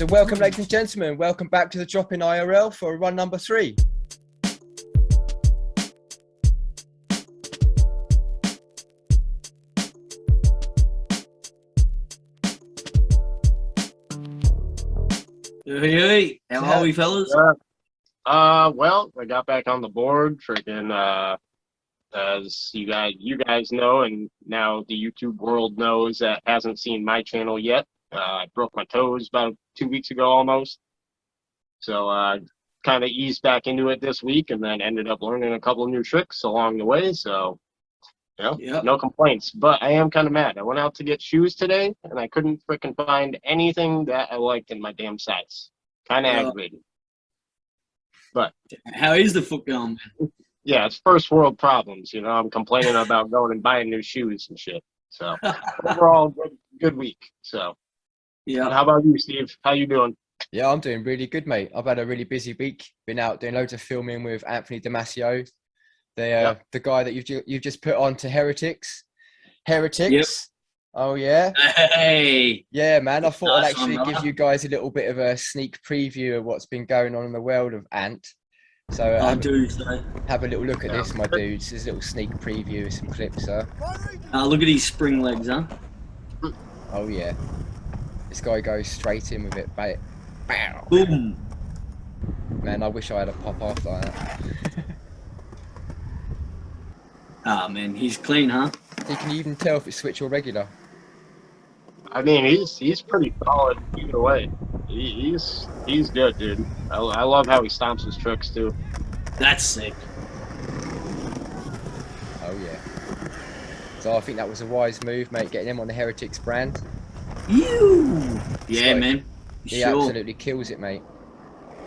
So welcome, ladies and gentlemen. Welcome back to the Drop in IRL for run number 3. Hey, how are we, fellas? Well, I got back on the board, freaking, as you guys know, and now the YouTube world knows that hasn't seen my channel yet. I broke my toes about 2 weeks ago almost. So, kind of eased back into it this week and then ended up learning a couple of new tricks along the way. So, no complaints, but I am kind of mad. I went out to get shoes today and I couldn't freaking find anything that I liked in my damn size. Kind of aggravating. But how is the foot going? Yeah, it's first world problems. I'm complaining about going and buying new shoes and shit. So overall, good week. So yeah. How about you, Steve? How you doing? Yeah, I'm doing really good, mate. I've had a really busy week. Been out doing loads of filming with Anthony Damasio, the guy that you've just put on to Heretics. Yep. Oh yeah. Hey. Yeah, man. I thought I'd actually give you guys a little bit of a sneak preview of what's been going on in the world of Ant. So have a little look at this, my dudes. This is a little sneak preview of some clips, sir. Look at his spring legs, huh? Oh yeah. This guy goes straight in with it. Bam. Boom. Man, I wish I had a pop off like that. Man, he's clean, huh? So can you even tell if it's switch or regular? I mean, he's pretty solid either way. He's good, dude. I love how he stomps his tricks too. That's sick. Oh yeah. So I think that was a wise move, mate. Getting him on the Heretics brand. You. Yeah, man. He absolutely kills it, mate.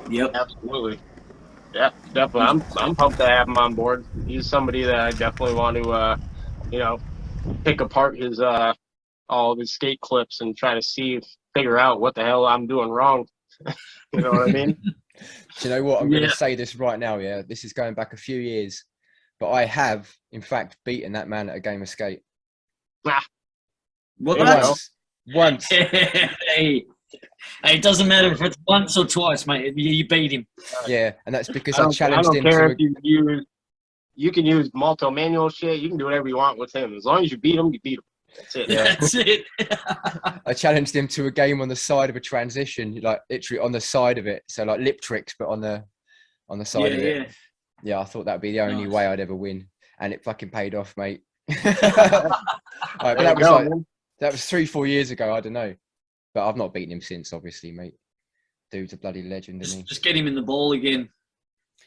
Yep. Absolutely. Yeah, definitely. I'm pumped to have him on board. He's somebody that I definitely want to, pick apart his all of his skate clips and try to figure out what the hell I'm doing wrong. You know what I mean? Do you know what? I'm going to say this right now, yeah? This is going back a few years. But I have, in fact, beaten that man at a game of skate. What? Once. Hey, it doesn't matter if it's once or twice, mate. You beat him. Yeah, and that's because I challenged him. I don't care if you can use multi-manual shit. You can do whatever you want with him. As long as you beat him, you beat him. That's it. Yeah. That's it. I challenged him to a game on the side of a transition, like literally on the side of it. So like lip tricks, but on the side of it. Yeah, I thought that'd be the only way I'd ever win, and it fucking paid off, mate. But that was 3-4 years ago. I don't know, but I've not beaten him since, obviously, mate. Dude's a bloody legend, isn't he? Just get him in the ball again.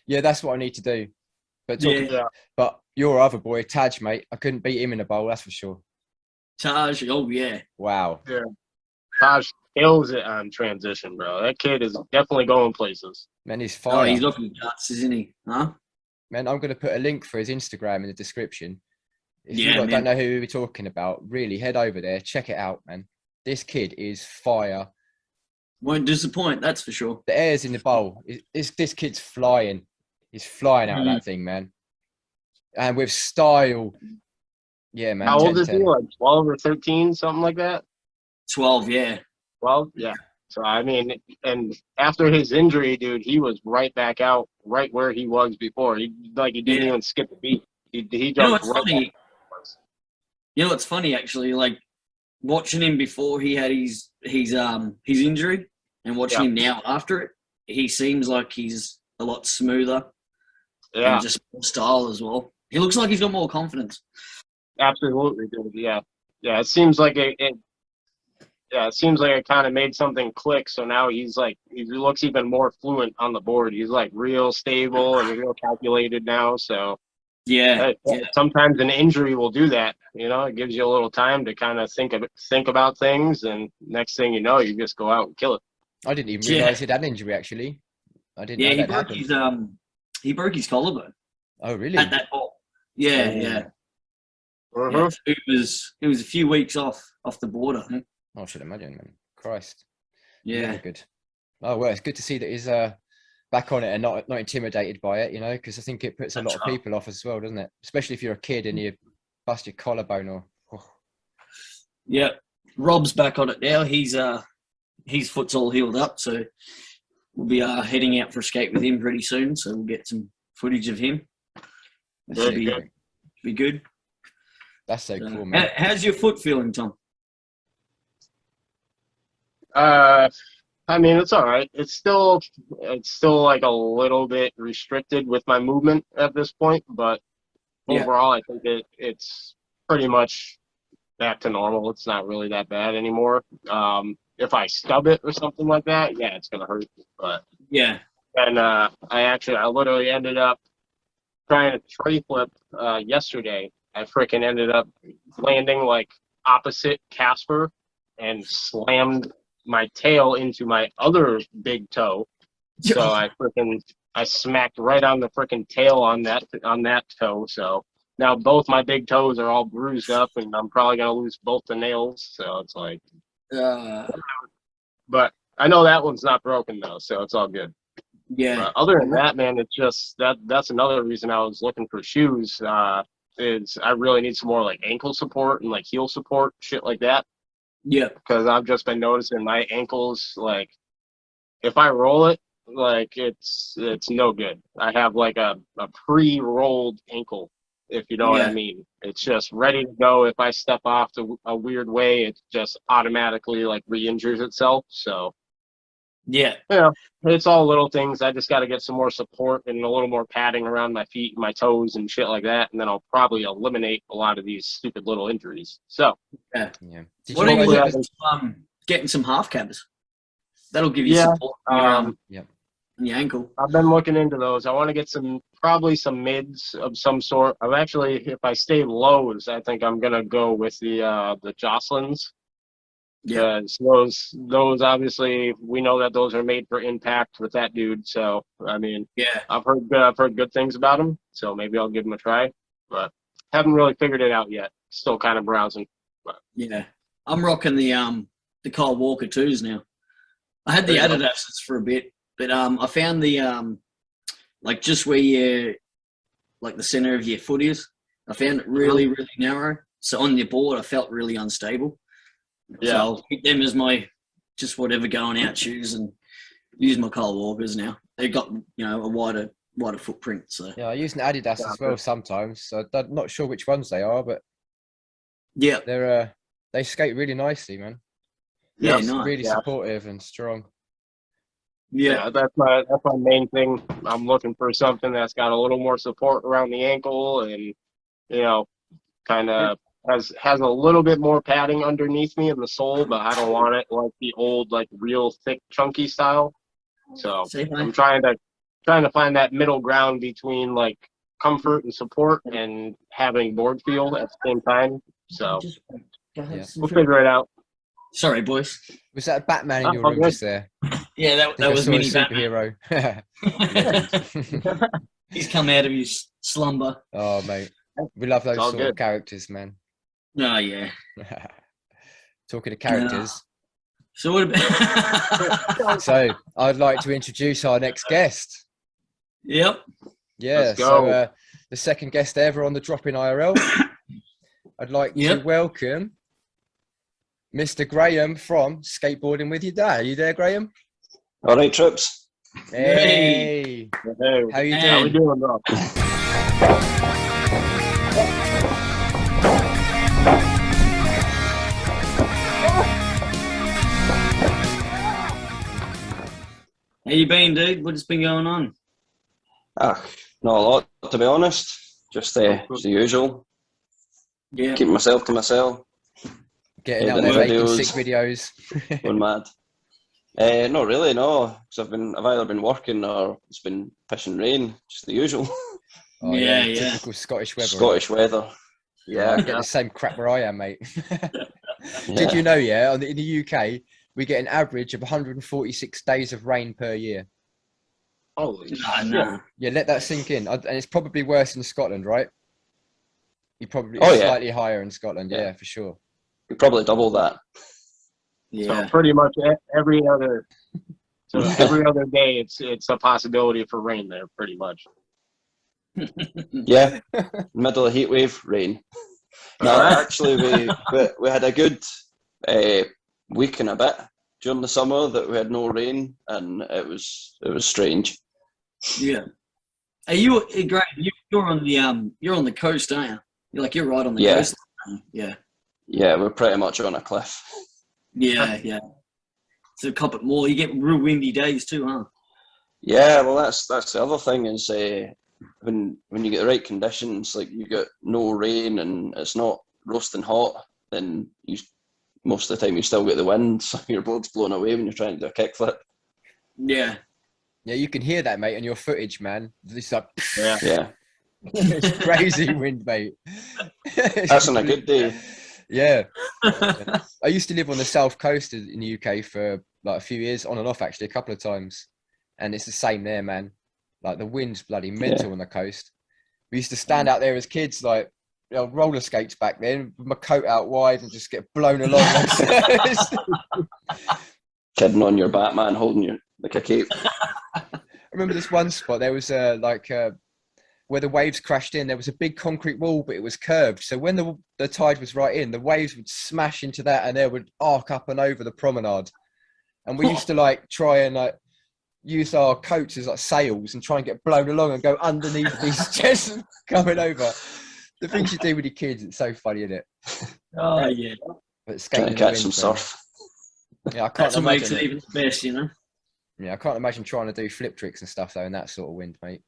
Yeah, that's what I need to do. But your other boy, Taj, mate, I couldn't beat him in a bowl, that's for sure. Taj, oh yeah. Wow. Yeah. Taj kills it on transition, bro. That kid is definitely going places. Man, he's fire. Oh, he's looking guts, isn't he? Huh? Man, I'm going to put a link for his Instagram in the description. If you don't know who we're talking about, really head over there, check it out, man. This kid is fire. Won't disappoint, that's for sure. The air's in the bowl. This kid's flying. He's flying out of that thing, man. And with style. Yeah, man. How old is he? Like 12 or 13, something like that? 12, yeah. 12? Yeah. So, I mean, and after his injury, dude, he was right back out, right where he was before. He didn't even skip a beat. He jumped funny? You know what's funny, actually? Like, watching him before he had his injury and watching him now after it, he seems like he's a lot smoother. Yeah. And just more style as well. He looks like he's got more confidence. Absolutely, dude. Yeah. Yeah, it seems like it kind of made something click. So now he looks even more fluent on the board. He's like real stable and real calculated now. So sometimes an injury will do that. It gives you a little time to kind of think about things, and next thing you know, you just go out and kill it. I didn't even realize he'd had an injury. Actually, I didn't. Yeah, he broke his collarbone. Oh, really? At that ball. Yeah, yeah. Uh-huh. Yeah, it was a few weeks off the board, I think. I should imagine, man. Christ. Yeah. Very good. Oh well, it's good to see that he's back on it and not intimidated by it, because I think it puts a lot of people off as well, doesn't it? Especially if you're a kid and you bust your collarbone or. Yeah, Rob's back on it now. He's his foot's all healed up, so we'll be heading out for a skate with him pretty soon. So we'll get some footage of him. That should be good. That's so cool, man. How's your foot feeling, Tom? I mean, it's all right. It's still like a little bit restricted with my movement at this point, but overall, I think it's pretty much back to normal. It's not really that bad anymore. If I stub it or something like that, yeah, it's gonna hurt. But yeah, and I literally ended up trying to tray flip yesterday. I freaking ended up landing like opposite Casper and slammed my tail into my other big toe. So I smacked right on the freaking tail on that toe. So now both my big toes are all bruised up, and I'm probably gonna lose both the nails. So it's like, but I know that one's not broken though, so it's all good. Yeah. But other than that, man, it's just that's another reason I was looking for shoes. Is I really need some more like ankle support and like heel support, shit like that. Yeah. Because I've just been noticing my ankles, like, if I roll it, like it's no good. I have like a pre-rolled ankle, if you know what I mean. It's just ready to go. If I step off a weird way, it just automatically like re-injures itself. So yeah, it's all little things. I just got to get some more support and a little more padding around my feet and my toes and shit like that, and then I'll probably eliminate a lot of these stupid little injuries. So yeah. What are you looking at? Getting some half cabs. That'll give you support in your ankle. I've been looking into those. I want to get probably some mids of some sort. I'm actually, if I stay lows, I think I'm gonna go with the Jocelyn's. Because those obviously we know that those are made for impact with that dude. So I mean, I've heard good things about them. So maybe I'll give them a try, but haven't really figured it out yet. Still kind of browsing. But. Yeah, I'm rocking the Kyle Walker 2s now. I had the Adidas's for a bit, but I found the like just where you like the center of your foot is. I found it really narrow. So on your board, I felt really unstable. Yeah. So I'll keep them as my just whatever going out shoes and use my Kyle Walkers now. They've got a wider footprint. So yeah, I use an Adidas as well sometimes. So I'm not sure which ones they are, but yeah, they skate really nicely, man. Yeah, nice. Really supportive and strong. Yeah, that's my main thing. I'm looking for something that's got a little more support around the ankle and kind of has a little bit more padding underneath me in the sole, but I don't want it like the old like real thick chunky style. So I'm trying to find that middle ground between like comfort and support and having board feel at the same time. So we'll figure it out. Sorry, boys. Was that a Batman in your room just there? Yeah, that was mini superhero. He's come out of his slumber. Oh, mate. We love those sort of characters, man. Oh, yeah. Talking of characters. So what about... So I'd like to introduce our next guest. Yep. Yeah, so the second guest ever on the Drop In IRL. I'd like to welcome Mr. Graham from Skateboarding with Your Dad. Are you there, Graham? All right, troops. Hey. How you doing? How we doing, bro? How you been, dude? What's been going on? Not a lot, to be honest. Just the usual. Yeah. Keeping myself to myself. Getting out there making sick videos. Going mad. Not really, no. Because I've either been working or it's been pissing rain. Just the usual. Oh, yeah. Typical Scottish weather. Scottish weather. Yeah. I get the same crap where I am, mate. Did you know, in the UK, we get an average of 146 days of rain per year. Holy shit. No. Yeah, let that sink in. And it's probably worse in Scotland, right? You probably slightly higher in Scotland, yeah, for sure. You probably double that. Yeah. So pretty much every other day, it's a possibility for rain there, pretty much. Yeah, middle of heat wave, rain. No, actually, we had a good week and a bit. during the summer that we had no rain, and it was strange. Yeah. Are you, Graham? You're on the coast, aren't you? You're right on the coast. Yeah. Yeah, we're pretty much on a cliff. Yeah. So cop it more. You get real windy days too, huh? Yeah, well, that's the other thing is when you get the right conditions, like you get no rain and it's not roasting hot, then most of the time you still get the wind, so your board's blown away when you're trying to do a kickflip. Yeah. Yeah, you can hear that, mate, on your footage, man. It's like, Yeah. It's crazy wind, mate. That's on a good day. Yeah. I used to live on the south coast in the UK for like a few years, on and off actually, a couple of times. And it's the same there, man. Like the wind's bloody mental on the coast. We used to stand out there as kids, like roller skates back then, with my coat out wide and just get blown along. Kidding on your Batman, holding you like a cape. I remember this one spot, there was where the waves crashed in, there was a big concrete wall, but it was curved. So when the tide was right in, the waves would smash into that and they would arc up and over the promenade. And we used to try and use our coats as sails and try and get blown along and go underneath these chests coming over. The things you do with your kids, it's so funny, isn't it? Oh, yeah. But Trying to catch some surf. Yeah, I can't That's what makes imagine it even the best, you know? Yeah, I can't imagine trying to do flip tricks and stuff, though, in that sort of wind, mate.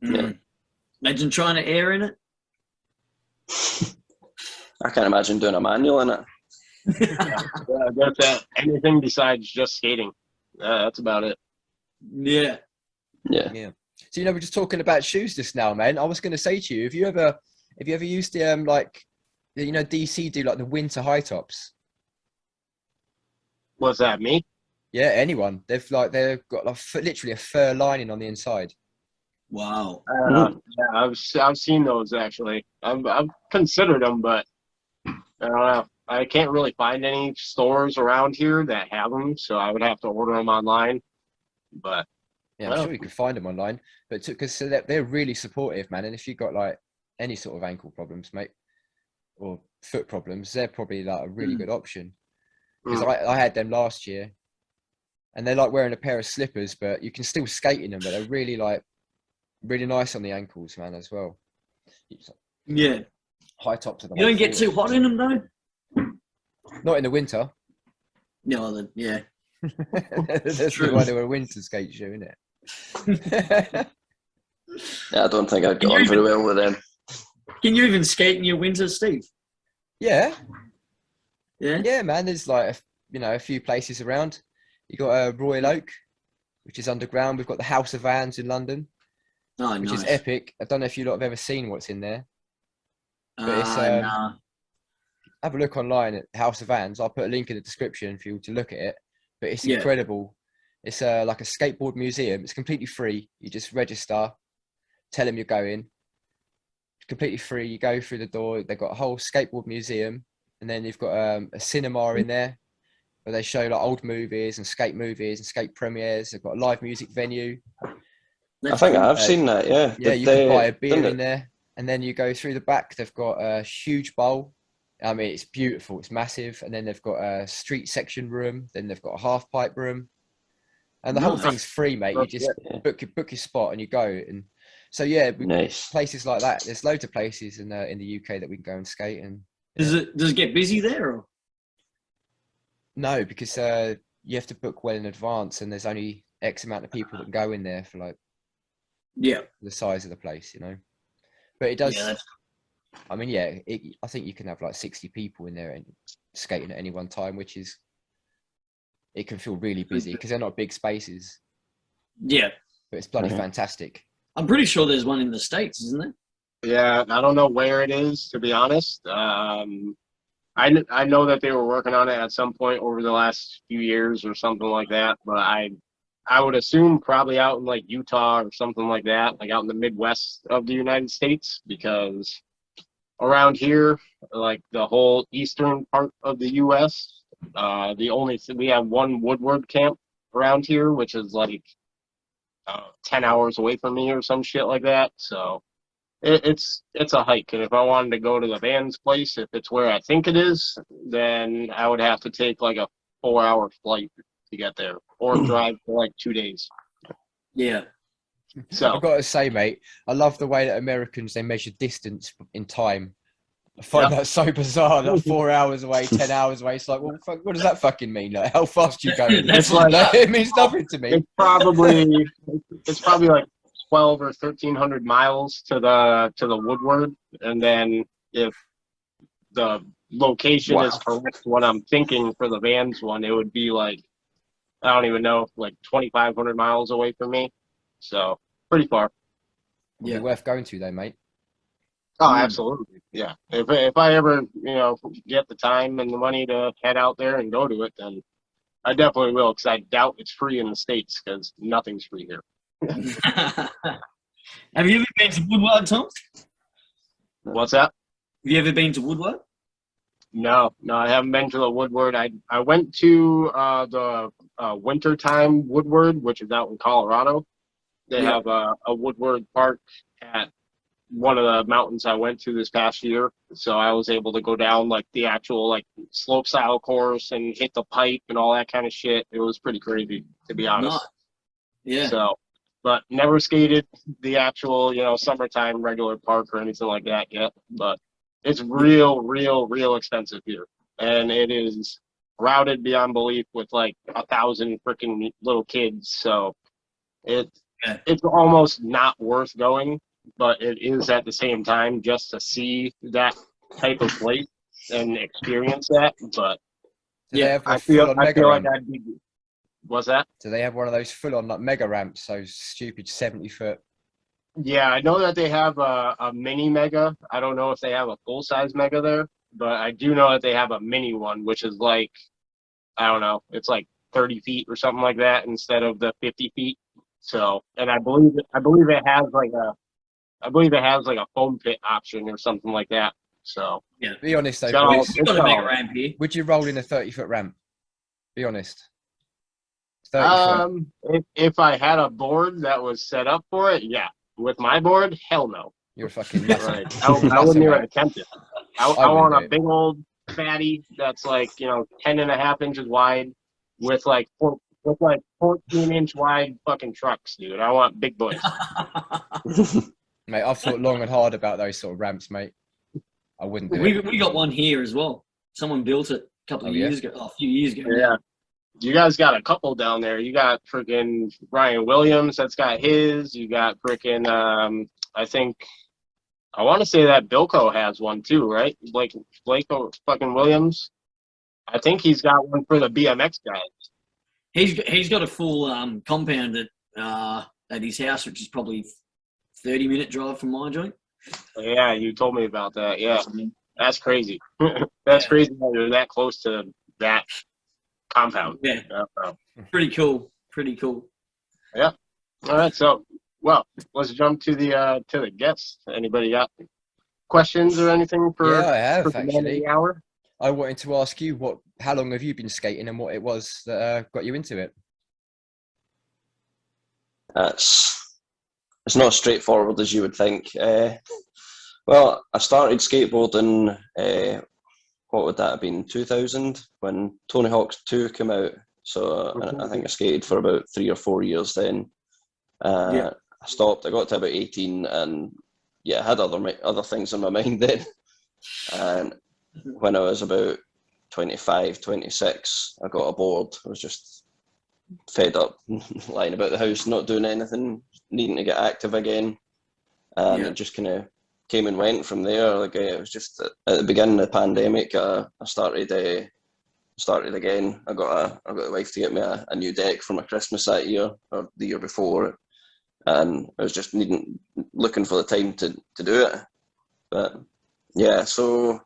Yeah. Imagine trying to air in it. I can't imagine doing a manual in it. That's that. Anything besides just skating. That's about it. Yeah. So we're just talking about shoes just now, man. I was going to say to you, have you ever used the DC do the winter high tops? What's that, me? Yeah, anyone. They've got literally a fur lining on the inside. Wow. Yeah, I've seen those actually. I've considered them, but I don't know. I can't really find any stores around here that have them, so I would have to order them online. But yeah, I'm sure you can find them online. But because they're really supportive, man. And if you've got any sort of ankle problems, mate, or foot problems, they're probably a really good option. Because I had them last year, and they're like wearing a pair of slippers, but you can still skate in them. But they're really really nice on the ankles, man, as well. Yeah. High tops of the. You don't get too hot in them, though. Not in the winter. No, yeah. That's why they were a winter skate shoe, isn't it? Yeah, I don't think I'd get on very well with them. Can you even skate in your winter, Steve? Yeah. Yeah? Yeah, man. There's a few places around. You got Royal Oak, which is underground. We've got the House of Vans in London, which is epic. I don't know if you lot have ever seen what's in there. But it's nah. Have a look online at House of Vans. I'll put a link in the description for you to look at it. But it's incredible. It's like a skateboard museum. It's completely free. You just register, tell them you're going. It's completely free. You go through the door. They've got a whole skateboard museum, and then you've got a cinema in there where they show old movies and skate premieres. They've got a live music venue. I think I have seen that. Yeah. Yeah, you can buy a beer in there, and then you go through the back. They've got a huge bowl. I mean, it's beautiful. It's massive. And then they've got a street section room. Then they've got a half pipe room. And the whole thing's free, mate. You just book your spot and you go. And so, yeah, nice. Places like that. There's loads of places in the UK that we can go and skate. And Does it get busy there? Or? No, because you have to book well in advance. And there's only X amount of people that can go in there for the size of the place, But it does... Yeah, I mean, I think you can have 60 people in there and skating at any one time, which is, it can feel really busy because they're not big spaces. Yeah. But it's bloody fantastic. I'm pretty sure there's one in the States, isn't there? Yeah, I don't know where it is, to be honest. I know that they were working on it at some point over the last few years or something like that, but I would assume probably out in Utah or something like that, out in the Midwest of the United States, because around here, the whole eastern part of the U.S., we have one Woodward camp around here, which is 10 hours away from me or some shit like that. So it's a hike. And if I wanted to go to the Vans place, if it's where I think it is, then I would have to take a 4-hour flight to get there, or drive for like 2 days. Yeah. So I've got to say, mate, I love the way that Americans, they measure distance in time. I find that so bizarre. Like 4 hours away, 10 hours away. It's like, well, fuck, what does that fucking mean? Like, how fast you going? That's Like, it means nothing to me. it's probably like 12 or 1,300 miles to the Woodward, and then if the location is correct, what I'm thinking for the Vans one, it would be like, I don't even know, like 2,500 miles away from me. So pretty far. Would be worth going to, though, mate. Oh, absolutely. Yeah. If I ever, get the time and the money to head out there and go to it, then I definitely will, because I doubt it's free in the States, because nothing's free here. Have you ever been to Woodward, Tom? What's that? Have you ever been to Woodward? No, I haven't been to the Woodward. I went to the Wintertime Woodward, which is out in Colorado. They have a Woodward park at one of the mountains I went to this past year. So I was able to go down like the actual like slope style course and hit the pipe and all that kind of shit. It was pretty crazy, to be honest. Nice. Yeah. So, but never skated the actual, summertime regular park or anything like that yet. But it's real expensive here. And it is crowded beyond belief with like 1,000 freaking little kids. So it's almost not worth going, but it is at the same time just to see that type of place and experience that. But I feel like I'd be. What's that? Do they have one of those full-on like mega ramps? Those stupid 70-foot. Yeah, I know that they have a mini mega. I don't know if they have a full-size mega there, but I do know that they have a mini one, which is like, I don't know, it's like 30 feet or something like that instead of the 50 feet. So, and I believe it has like a foam pit option or something like that. So, yeah. Be honest though, we've got a mega ramp here. Would you roll in a 30-foot ramp? Be honest. 30 foot. If I had a board that was set up for it, yeah. With my board, hell no. You're a fucking nuts. Right. I wouldn't even attempt it. I want a big old fatty that's like 10.5 inches wide with like 14-inch wide fucking trucks, dude. I want big boys. Mate, I've thought long and hard about those sort of ramps, mate. I wouldn't do it. We got one here as well. Someone built it a few years ago. Yeah. You guys got a couple down there. You got freaking Ryan Williams that's got his. You got freaking, I want to say that Bilko has one too, right? Blake fucking Williams. I think he's got one for the BMX guys. He's got a full compound at his house, which is probably 30-minute drive from my joint. Yeah, you told me about that. Yeah, that's crazy. That's crazy that you're that close to that compound. Yeah. Pretty cool. Yeah. All right. So, well, let's jump to the guests. Anybody got questions or anything for? Yeah, I have for actually. the hour? I wanted to ask you how long have you been skating and what it was that got you into it? It's not as straightforward as you would think. Well, I started skateboarding. What would that have been? 2000 when Tony Hawk's 2 came out. So I think I skated for about 3 or 4 years then. I stopped. I got to about 18, and I had other things on my mind then. And when I was about 25, 26, I got a board. I was just fed up, lying about the house, not doing anything, needing to get active again. It just kind of came and went from there. Like it was just at the beginning of the pandemic, I started again. I got the wife to get me a new deck for my Christmas that year or the year before, and I was just looking for the time to do it. But yeah, so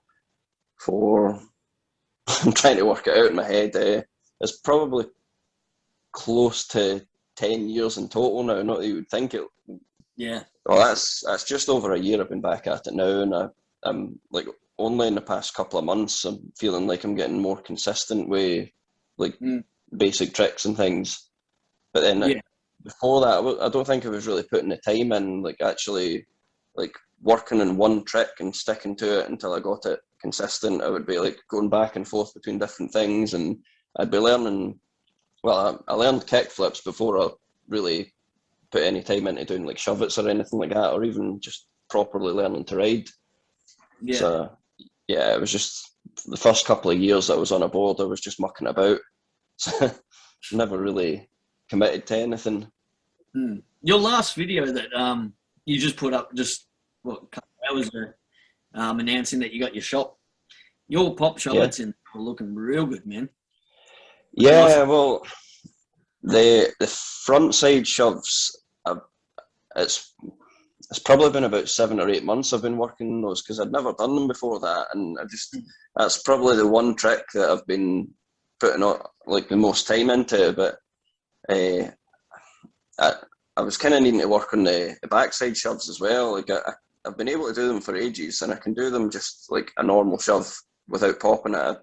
I'm trying to work it out in my head. It's probably close to 10 years in total now. Not that you would think it. Yeah. Well, that's just over a year I've been back at it now, and I'm like only in the past couple of months I'm feeling like I'm getting more consistent with like basic tricks and things. But then before that, I don't think I was really putting the time in, like actually like working on one trick and sticking to it until I got it consistent. I would be like going back and forth between different things, and I'd be learning. Well, I learned kick flips before I really put any time into doing like shove-its or anything like that, or even just properly learning to ride. Yeah. So yeah, it was just the first couple of years I was on a board, I was just mucking about. So never really committed to anything. Your last video that you just put up just a couple of hours ago, announcing that you got your shop. Your pop shove-its in are looking real good, man. Yeah, well, the front side shoves, it's probably been about 7 or 8 months I've been working on those because I'd never done them before that, and that's probably the one trick that I've been putting on like the most time into. But I was kind of needing to work on the backside shoves as well. Like I've been able to do them for ages, and I can do them just like a normal shove without popping it.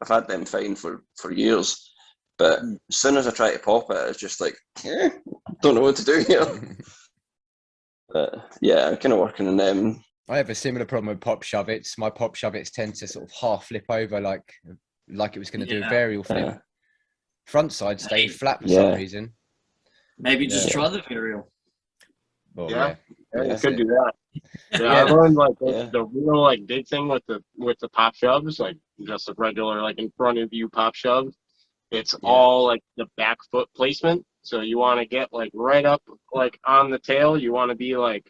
I've had them fine for years, but as soon as I try to pop it, it's just like, don't know what to do here. But yeah, I'm kind of working on them. I have a similar problem with pop shove-its. My pop shove-its tend to sort of half flip over like it was going to do a varial flip. Front side stay flat for some reason. Maybe just try the varial. Well, you could do that. I learned like the real like big thing with the pop shoves, like just a regular like in front of you pop shove. It's all like the back foot placement. So you want to get like right up like on the tail. You want to be like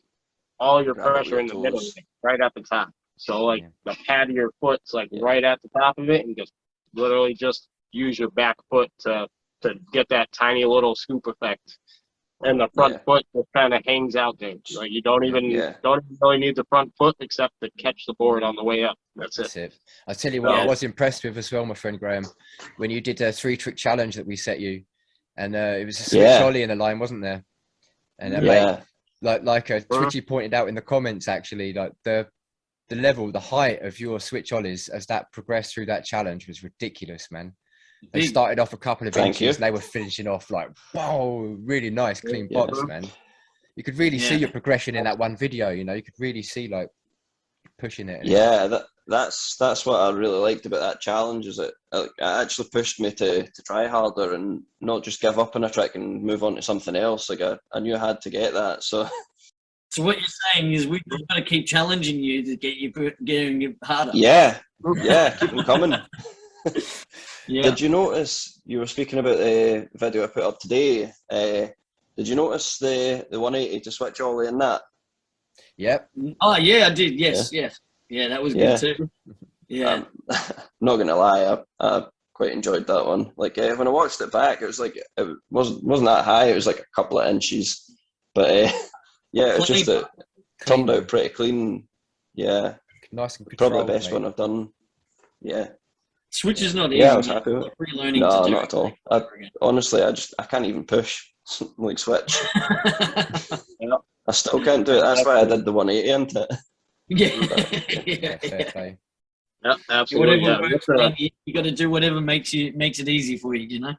all your pressure in the middle, like, right at the top. So like the pad of your foot's like right at the top of it, and just literally just use your back foot to get that tiny little scoop effect. And the front foot just kind of hangs out there. Like you don't even really need the front foot except to catch the board on the way up. That's it. I'll tell you what I was impressed with as well, my friend Graham, when you did a 3-trick challenge that we set you, and it was a switch ollie in the line, wasn't there? And mate, like Twitchy pointed out in the comments, actually, like the level, the height of your switch ollies as that progressed through that challenge was ridiculous, man. They started off a couple of inches and they were finishing off like, wow, really nice, clean pops, man. You could really see your progression in that one video, you know, you could really see like pushing it. That's what I really liked about that challenge, is it actually pushed me to try harder and not just give up on a trick and move on to something else. Like I knew I had to get that. So what you're saying is we've got to keep challenging you to get you getting harder. Yeah, keep them coming. Did you notice, you were speaking about the video I put up today, did you notice the 180 to switch ollie in that? Yep. Oh yeah, I did. Yes. Yeah, that was good too. Yeah. Not gonna lie, I quite enjoyed that one. Like when I watched it back, it was like it wasn't that high. It was like a couple of inches, but it was just it turned out pretty clean. Yeah, nice and probably the best one I've done. Yeah. Switch is not easy. Yeah, I was happy with it. Relearning No, not at all. Honestly, I can't even push like switch. I still can't do it. That's why I did the 180 into it. Yeah. Yep, absolutely. You got to do whatever makes it easy for you, you know.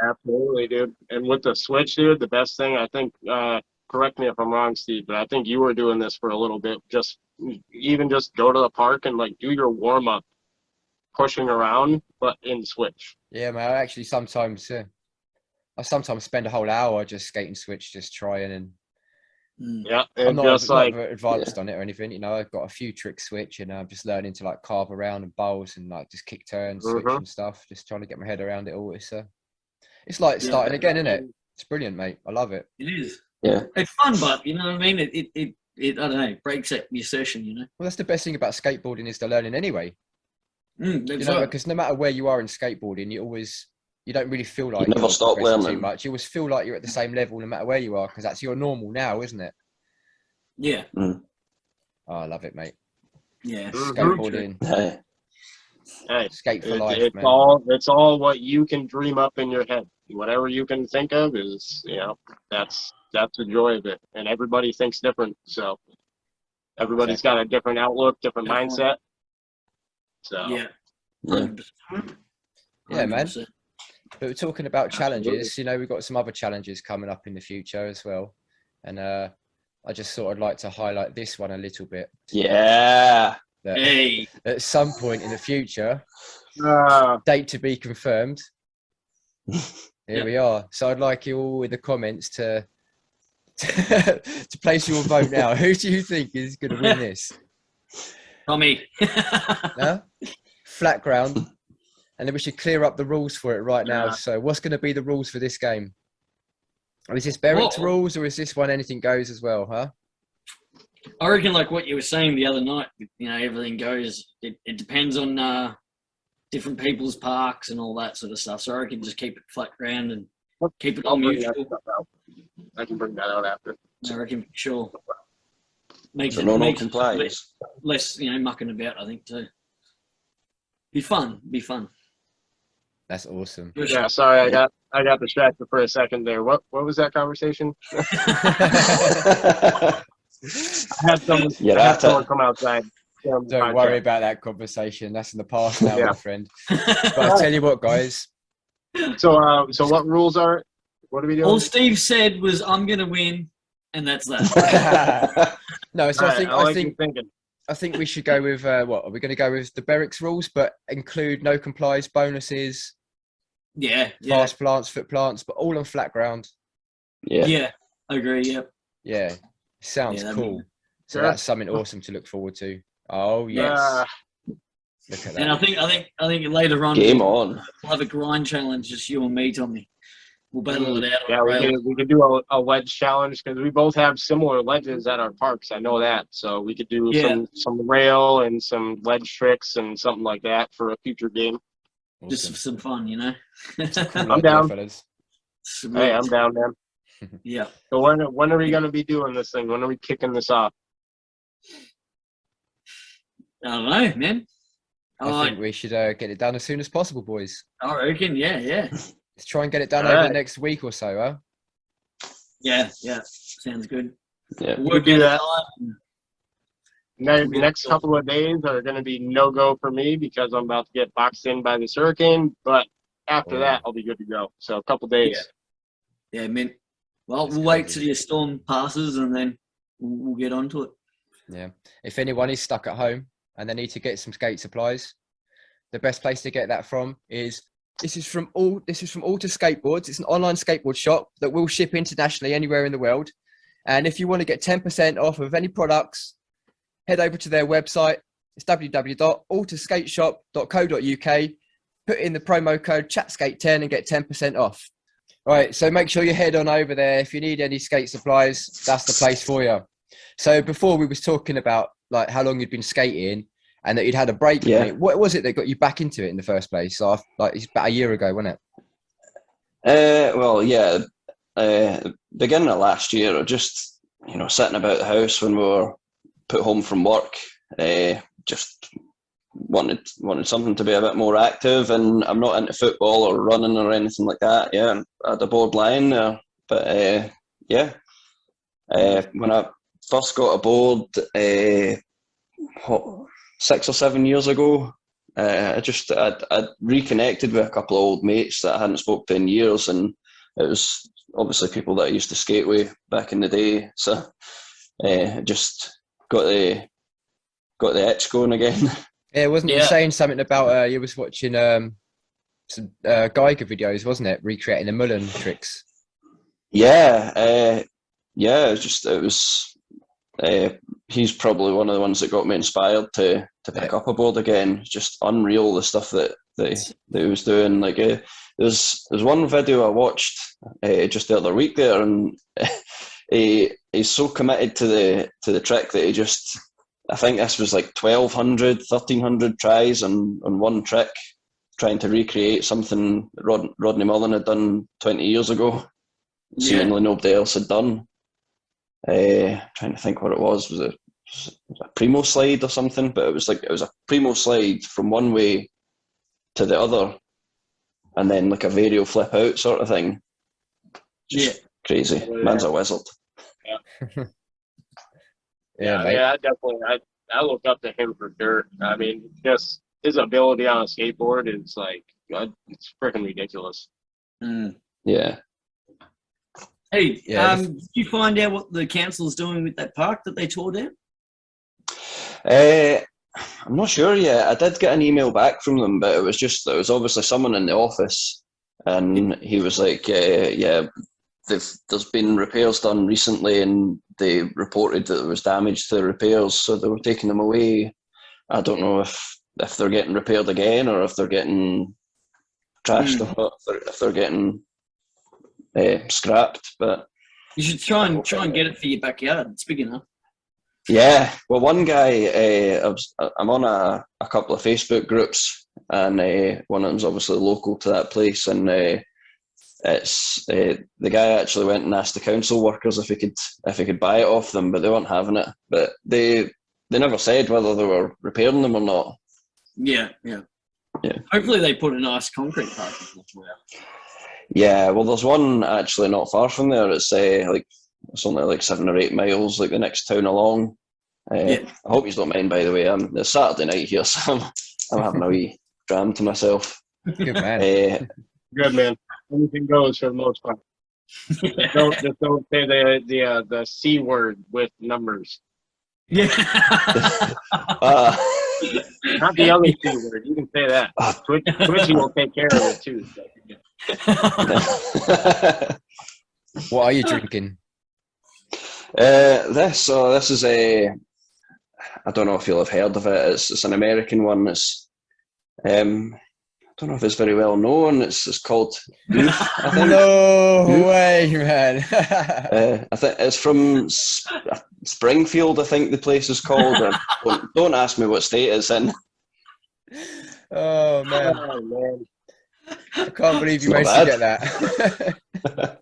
Absolutely, dude. And with the switch, dude, the best thing I think. Correct me if I'm wrong, Steve, but I think you were doing this for a little bit. Just go to the park and like do your warm up, pushing around, but in switch. Yeah, man. I actually sometimes spend a whole hour just skating switch, just trying and. Yeah, I'm not advanced on it or anything, you know. I've got a few trick switch, and I'm just learning to like carve around and bowls and like just kick turns, switch and stuff. Just trying to get my head around it all. It's like starting again, isn't it? It's brilliant, mate. I love it. It is. Yeah, it's fun, but you know what I mean. It I don't know, breaks up your session, you know. Well, that's the best thing about skateboarding is the learning anyway. You know, because no matter where you are in skateboarding, you don't really feel like you never stop learning too much. You always feel like you're at the same level no matter where you are, because that's your normal now, isn't it? Yeah. Oh, I love it, mate. Yeah. Skateboarding. Skate for life, man. It's all what you can dream up in your head. Whatever you can think of is, you know, that's the joy of it. And everybody thinks different, so everybody's got a different outlook, different mindset. So yeah, man. But we're talking about challenges. You know, we've got some other challenges coming up in the future as well, and I just thought I'd like to highlight this one a little bit. Yeah. At some point in the future, Date to be confirmed. Here we are. So I'd like you all in the comments to place your vote now. Who do you think is going to win this? Tommy. Huh? Flat ground. And then we should clear up the rules for it right now. So what's going to be the rules for this game? Is this Berwick's rules, or is this one anything goes as well, huh? I reckon like what you were saying the other night, everything goes. It depends on different people's parks and all that sort of stuff. So I reckon just keep it flat ground and keep it all mutual. I can bring that out after. I reckon, sure. Makes So it no makes complies. less mucking about, I think, too. Be fun. That's awesome. Yeah, sorry, I got distracted for a second there. What was that conversation? I had someone come outside. Don't worry about that conversation. That's in the past now, my friend. But I tell you what, guys. So what rules are? What are we doing? All Steve said was, "I'm gonna win," and that's that. No, so I think we should go with what are we going to go with? The Berwick's rules, but include no complies, bonuses, fast plants, foot plants, but all on flat ground. Yeah, I agree. Yeah, sounds cool. So that's something awesome to look forward to. Oh yes, look at that. And I think later on, we'll have a grind challenge, just you and me, Tommy. We'll battle it out. Yeah, we could do a ledge challenge because we both have similar ledges at our parks. I know that, so we could do some rail and some ledge tricks and something like that for a future game. Awesome. Just some fun, Cool I'm down, fellas. Hey, I'm down, man. Yeah. So when are we gonna be doing this thing? When are we kicking this off? I don't know, man. I think we should get it done as soon as possible, boys. I reckon, yeah. Let's try and get it done over the next week or so, huh? Yeah. Sounds good. Yeah, we'll do that. Next couple of days are going to be no-go for me because I'm about to get boxed in by this hurricane. But after that, I'll be good to go. So a couple days. Yeah, man. Well, we'll wait till your storm passes and then we'll get onto it. Yeah. If anyone is stuck at home and they need to get some skate supplies, the best place to get that from is This is from Alta Skateboards. It's an online skateboard shop that will ship internationally anywhere in the world. And if you want to get 10% off of any products, head over to their website. It's www.altaskateshop.co.uk. Put in the promo code ChatSkate10 and get 10% off. All right, so make sure you head on over there. If you need any skate supplies, that's the place for you. So before we was talking about like how long you'd been skating and that you'd had a break. Yeah. What was it that got you back into it in the first place? Like it's about a year ago, wasn't it? Beginning of last year, just sitting about the house when we were put home from work, just wanted something to be a bit more active, and I'm not into football or running or anything like that. Yeah, I had a board lying there, but when I first got a board 6 or 7 years ago, I'd reconnected with a couple of old mates that I hadn't spoke to in years, and it was obviously people that I used to skate with back in the day. So just got the itch going again. Yeah, wasn't you saying something about you was watching some Geiger videos, wasn't it? Recreating the Mullen tricks. Yeah. He's probably one of the ones that got me inspired to pick up a board again. It's just unreal, the stuff that he was doing. Like there's one video I watched just the other week there, and he's so committed to the trick that he just, I think this was like 1,300 tries on one trick, trying to recreate something Rodney Mullen had done 20 years ago. Seemingly nobody else had done. Trying to think what it was. Was it a Primo slide or something? But it was a Primo slide from one way to the other, and then like a varial flip out sort of thing. Just crazy. Man's a wizard. Yeah, definitely. I look up to him for dirt. I mean, just his ability on a skateboard is like, it's freaking ridiculous. Yeah. Hey, did you find out what the council's doing with that park that they tore down? I'm not sure yet. I did get an email back from them, but it was obviously someone in the office, and he was like, yeah, there's been repairs done recently, and they reported that there was damage to the repairs, so they were taking them away. I don't know if they're getting repaired again, or if they're getting trashed, or if they're getting scrapped. But you should try and get it for your backyard. It's big enough. Yeah, well, one guy, I'm on a couple of Facebook groups, and one of them's obviously local to that place, and it's the guy actually went and asked the council workers if he could buy it off them, but they weren't having it. But they never said whether they were repairing them or not. Yeah. Hopefully they put a nice concrete parking lot there. Yeah, well, there's one actually not far from there. It's only like 7 or 8 miles, like the next town along. I hope you don't mind, by the way. It's Saturday night here, so I'm having a wee dram to myself. Good man. Good man. Anything goes for the most part. Just don't say the C word with numbers. Yeah. Not the other C word. You can say that. Twitchy will take care of it too. What are you drinking? This is I don't know if you'll have heard of it. It's an American one. It's I don't know if it's very well known. It's called Booth, I think. No way, man. I think it's from Springfield, I think the place is called. Don't ask me what state it's in. Oh man. Oh, man. I can't believe you managed to get that.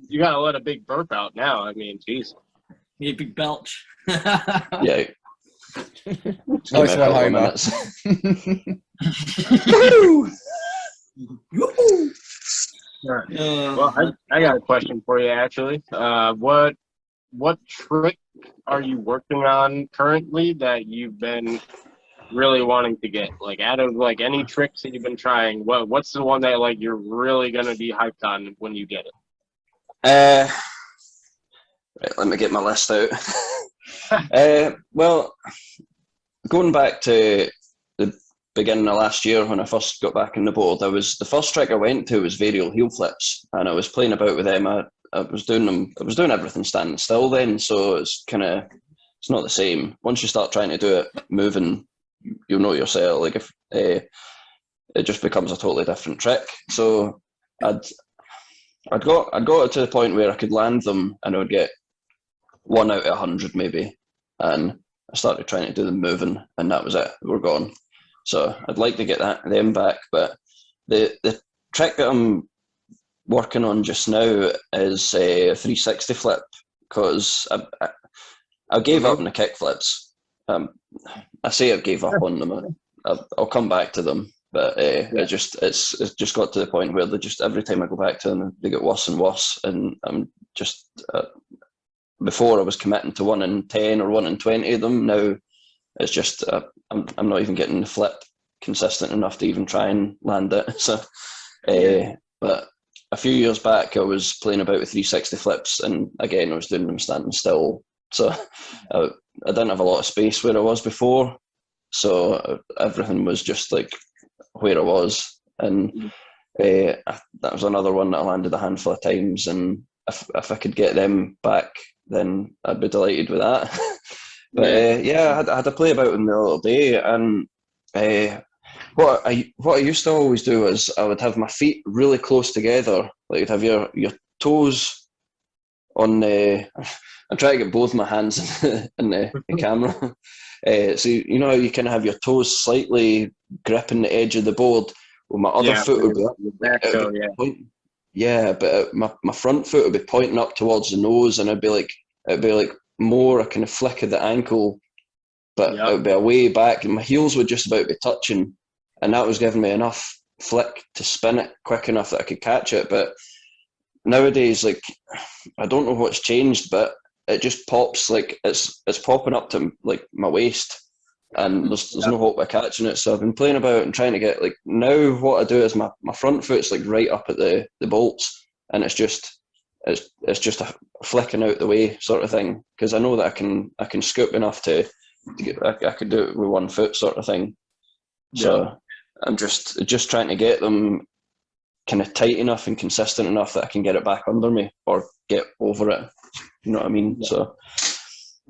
You gotta let a big burp out now. I mean, jeez. Yeah, big belch. Yeah. Nice one, Homer. Well, I got a question for you actually. What trick are you working on currently that you've been really wanting to get? Like, out of like any tricks that you've been trying, what's the one that like you're really gonna be hyped on when you get it? Right, let me get my list out. Well, going back to the beginning of last year when I first got back in the board, the first trick I went to was varial heel flips, and I was playing about with them. I was doing them. I was doing everything standing still then, so it's not the same. Once you start trying to do it moving, you'll know yourself. Like if it just becomes a totally different trick. So I'd got it to the point where I could land them, and I would get 1 out of 100 maybe, and I started trying to do them moving, and that was it. We're gone. So I'd like to get them back, but the trick that I'm working on just now is a 360 flip, because I gave up on the kick flips. I say I gave up on them. I'll come back to them, but it's just got to the point where they just, every time I go back to them, they get worse and worse, and I'm just before I was committing to 1 in 10 or 1 in 20 of them. Now it's just I'm not even getting the flip consistent enough to even try and land it. So, but a few years back I was playing about with 360 flips, and again I was doing them standing still. So I didn't have a lot of space where I was before, so everything was just like where I was, and that was another one that I landed a handful of times, and if I could get them back, then I'd be delighted with that. But I had to play about them the other day, and what I used to always do is I would have my feet really close together, like you'd have your toes on the. I'm trying to get both my hands in the camera. So you know how you kind of have your toes slightly gripping the edge of the board. Well, my other foot would be but my front foot would be pointing up towards the nose, and it'd be like more a kind of flick of the ankle, but it would be a way back, and my heels would just about be touching, and that was giving me enough flick to spin it quick enough that I could catch it. But nowadays, like, I don't know what's changed, but it just pops, like it's popping up to like my waist, and there's no hope of catching it. So I've been playing about and trying to get, like, now what I do is my front foot's like right up at the bolts, and it's just it's just a flicking out the way sort of thing, because I know that I can scoop enough to get, I could do it with 1 foot sort of thing. So I'm just trying to get them kind of tight enough and consistent enough that I can get it back under me or get over it. You know what I mean? Yeah. So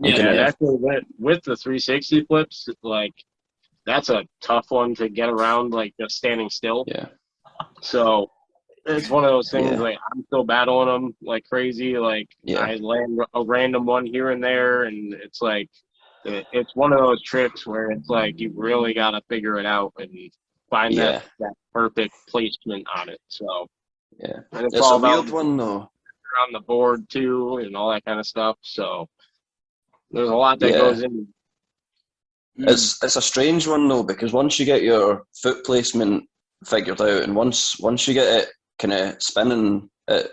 actually with the 360 flips, like that's a tough one to get around, like just standing still. Yeah. So it's one of those things, like I'm still battling them like crazy. Like I land a random one here and there, and it's like it's one of those tricks where it's like you really got to figure it out and find that perfect placement on it. So and it's all a about weird one though. On the board too, and all that kind of stuff. So there's a lot that goes in. It's a strange one though, because once you get your foot placement figured out, and once you get it kind of spinning, it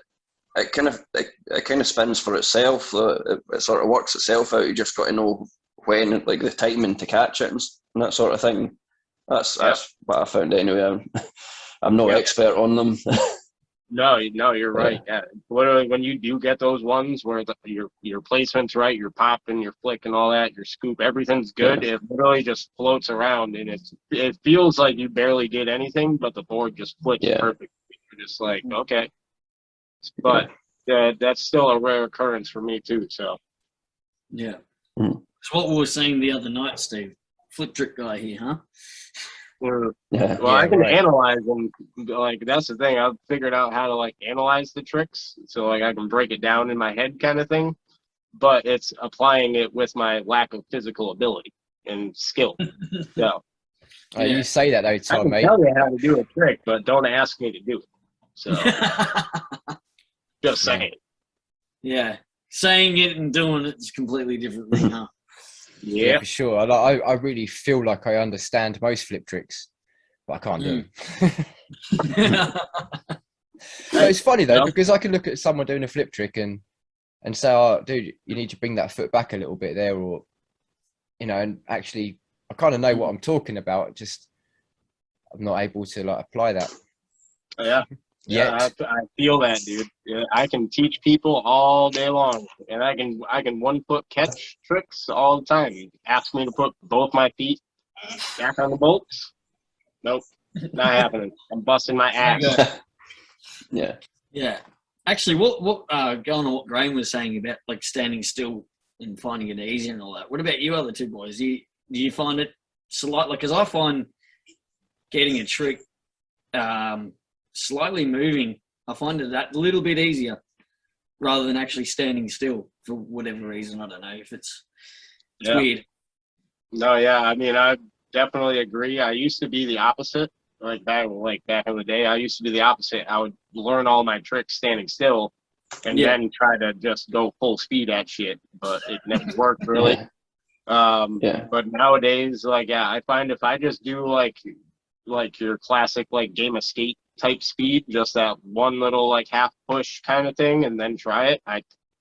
kind of spins for itself. It sort of works itself out. You just got to know when, like the timing to catch it and that sort of thing. That's what I found anyway. I'm no expert on them. No, you're right. Yeah, literally, when you do get those ones where your placement's right, your pop and your flick and all that, your scoop, everything's good. It literally just floats around, and it feels like you barely did anything, but the board just flicks perfect. You're just like, okay, but that's still a rare occurrence for me too. So It's what we were saying the other night, Steve. Flip trick guy here, huh? I can analyze them. Like that's the thing. I've figured out how to like analyze the tricks, so like I can break it down in my head, kind of thing. But it's applying it with my lack of physical ability and skill. So you say that though, Tom, I can mate. tell you how to do a trick, but don't ask me to do it. So just saying. Yeah, saying it and doing it is completely different thing, huh? Yeah, for sure. I really feel like I understand most flip tricks, but I can't do them. It's funny though, because I can look at someone doing a flip trick and say, "Oh, dude, you need to bring that foot back a little bit there," or and actually, I kind of know what I'm talking about. Just I'm not able to like apply that. Yeah, I feel that, dude. Yeah, I can teach people all day long, and I can 1 foot catch tricks all the time. You ask me to put both my feet back on the bolts. Nope, not happening. I'm busting my ass. Yeah. Actually, what going on what Graham was saying about like standing still and finding it easy and all that. What about you other two boys? Do you find it slightly? Because I find getting a trick. Slightly moving, I find it that little bit easier rather than actually standing still for whatever reason. I don't know if it's weird. No, I mean, I definitely agree. I used to be the opposite. Like back in the day, I used to be the opposite. I would learn all my tricks standing still, and then try to just go full speed at shit. But it never worked really. But nowadays, I find if I just do like your classic like game of skate type speed, just that one little like half push kind of thing, and then try it.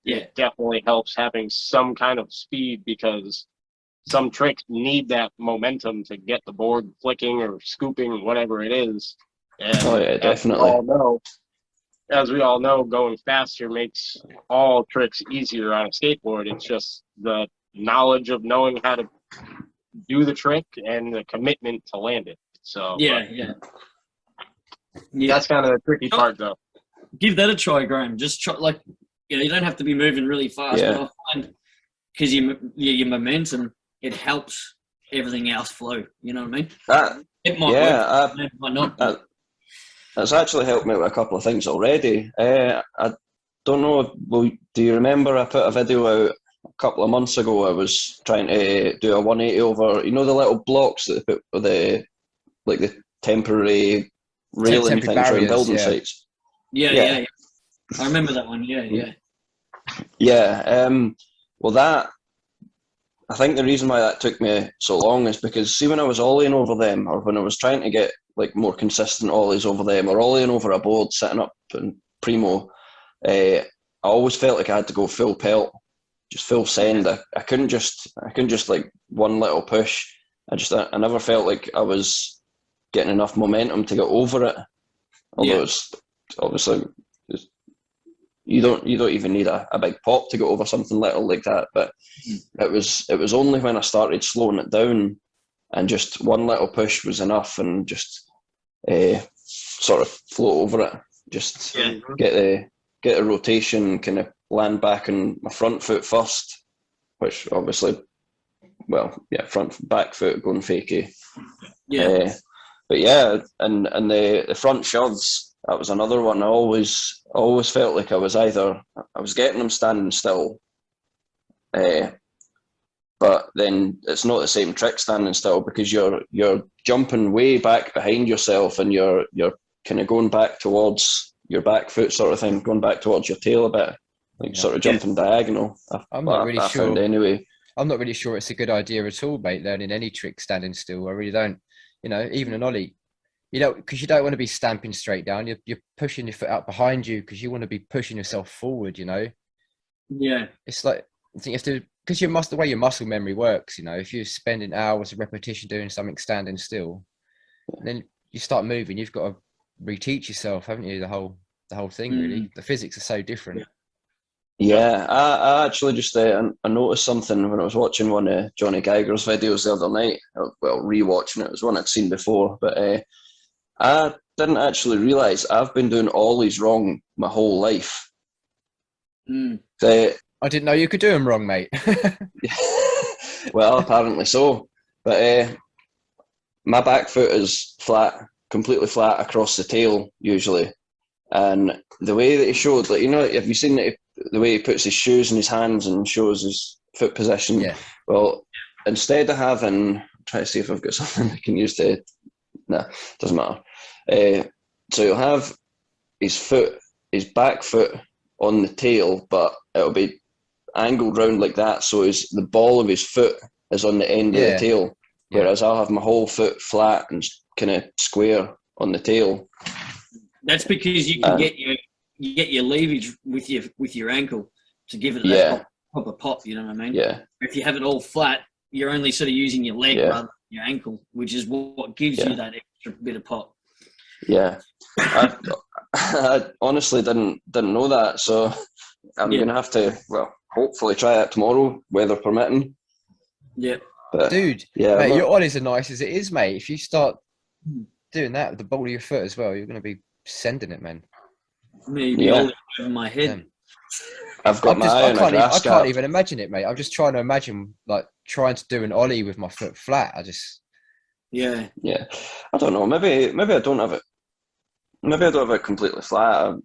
It definitely helps having some kind of speed, because some tricks need that momentum to get the board flicking or scooping, whatever it is. And definitely. As we all know, going faster makes all tricks easier on a skateboard. It's just the knowledge of knowing how to do the trick and the commitment to land it. So that's kind of the tricky part, though. Give that a try, Graham. Just try, you don't have to be moving really fast. But I find because your momentum, it helps everything else flow. You know what I mean? It might work, it might not. That's actually helped me with a couple of things already. I don't know. Do you remember I put a video out a couple of months ago? I was trying to do a 180 over. You know the little blocks that they put with the temporary railing things around building sites. Yeah. I remember that one. Yeah. Well, that I think the reason why that took me so long is because see when I was ollieing over them, or when I was trying to get like more consistent ollies over them, or ollieing over a board sitting up in primo, I always felt like I had to go full pelt, just full send. I couldn't just like one little push. I never felt like I was getting enough momentum to get over it. Although it's obviously you don't even need a big pop to go over something little like that. But it was only when I started slowing it down, and just one little push was enough, and just sort of float over it, just get the rotation, kind of land back on my front foot first, which obviously, back foot going fakie. Yeah. But yeah, and the front shoves, that was another one. I always felt like I was getting them standing still, but then it's not the same trick standing still, because you're jumping way back behind yourself, and you're kind of going back towards your back foot sort of thing, going back towards your tail a bit, like sort of jumping diagonal. I'm not really sure. Found anyway. I'm not really sure it's a good idea at all, mate, learning any trick standing still. I really don't. Even an ollie, because you don't want to be stamping straight down. You're pushing your foot out behind you, because you want to be pushing yourself forward, Yeah. It's like, I think you have to, because the way your muscle memory works, if you're spending hours of repetition doing something standing still, then you start moving, you've got to reteach yourself, haven't you? The whole thing, really. The physics are so different. Yeah, I actually just I noticed something when I was watching one of Johnny Geiger's videos the other night. Well, rewatching it. It was one I'd seen before, but I didn't actually realise I've been doing ollies wrong my whole life. I didn't know you could do them wrong, mate. Well, apparently so. But my back foot is flat, completely flat across the tail usually, and the way that he showed, have you seen the way he puts his shoes in his hands and shows his foot position? Yeah. Well, instead of having, try to see if I've got something I can use to. Nah, doesn't matter. So you'll have his back foot on the tail, but it'll be angled round like that, so the ball of his foot is on the end of the tail, whereas I'll have my whole foot flat and kind of square on the tail. That's because you can get your leverage with your ankle to give it that proper pop. You know what I mean? Yeah. If you have it all flat, you're only sort of using your leg rather than your ankle, which is what gives you that extra bit of pop. Yeah, I honestly didn't know that, so I'm gonna have to, hopefully try that tomorrow, weather permitting. Yeah, but, dude. Mate, your ollies are nice as it is, mate. If you start doing that with the ball of your foot as well, you're gonna be sending it, man. Maybe all over my head. I've got I can't even imagine it, mate. I'm just trying to imagine trying to do an ollie with my foot flat. Yeah. I don't know. Maybe I don't have it. Maybe I don't have it completely flat.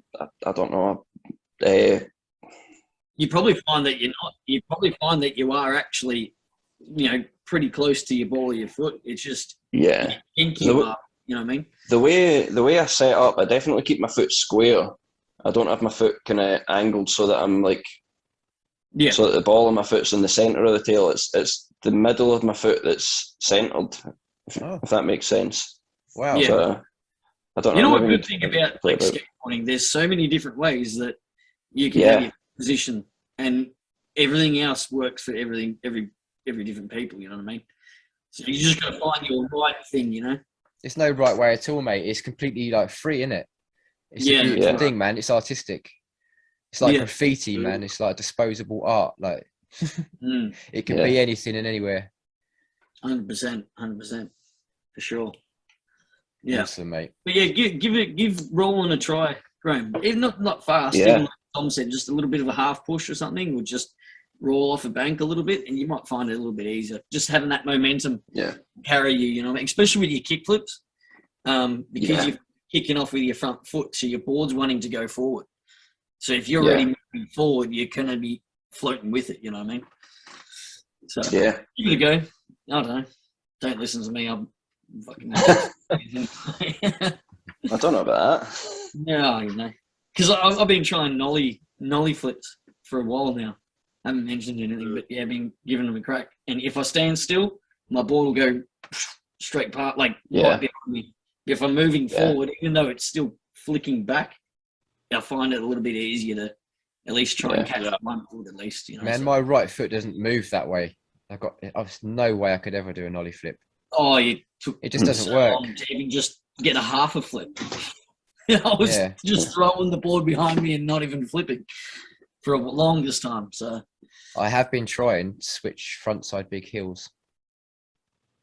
I don't know. You probably find that you're not. You probably find that you are actually, pretty close to your ball of your foot. It's just you think you are. You know what I mean? The way I set up, I definitely keep my foot square. I don't have my foot kind of angled so that I'm so that the ball of my foot's in the centre of the tail. It's the middle of my foot that's centred. If that makes sense. Wow. Yeah. So, I don't know. You know what good thing about skateboarding? There's so many different ways that you can have your position, and everything else works for every different people. You know what I mean? So you just got to find your right thing. There's no right way at all, mate. It's completely free, isn't it? It's a beautiful thing, man. It's artistic. It's like graffiti, man. It's like disposable art. It can be anything and anywhere. 100%, for sure. Yeah, awesome, mate. But give rolling a try, Graham. Even not fast. Even like Tom said, just a little bit of a half push or something, or just roll off a bank a little bit, and you might find it a little bit easier. Just having that momentum carry you, especially with your kick flips, because you're kicking off with your front foot, so your board's wanting to go forward. So if you're already moving forward, you're going to be floating with it. You know what I mean? So give it a go. I don't know. Don't listen to me. I'm fucking. I don't know about that. No, because I've been trying nollie flips for a while now. I haven't mentioned anything, but I've been giving them a crack. And if I stand still, my board will go straight past, right behind me. If I'm moving forward, even though it's still flicking back, I find it a little bit easier to at least try and catch one foot at least. Man, my right foot doesn't move that way. There's no way I could ever do a nollie flip. Oh, it just doesn't work. To even just get a half a flip. I was just throwing the board behind me and not even flipping for the longest time. So I have been trying to switch frontside big heels.